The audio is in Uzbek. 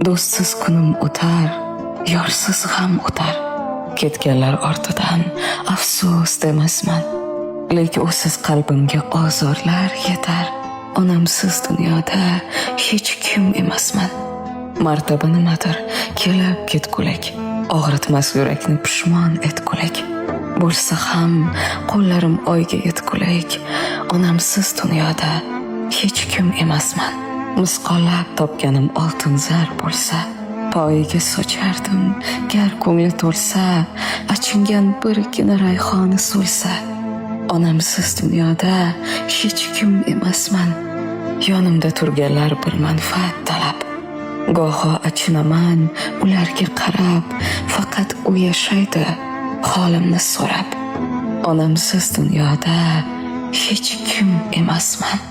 Do'stsiz kunim o'tar, yorsiz ham o'tar. Ketganlar ortidan afsus demasman. Lekin usiz qalbimga ozorlar yetar. Onamsiz dunyoda hech kim emasman. Martaba nimadir, kelib ketgulik. Og'ritmas yurakni pushmon etgulik. Bo'lsa ham qo'llarim oyga yetgulik. Onamsiz dunyoda hech kim emasman. Misqollab topganim oltin zar bo'lsa, poyiga sochardim gar ko'ngli to'lsa, achingan birgina rayhoni so'lsa. Onamsiz dunyoda hech kim emasman. Yonimda turganlar bir manfaat talab. Goho achinaman ularga qarab, faqat u yashaydi holimni so'rab. Onamsiz dunyoda hech kim emasman.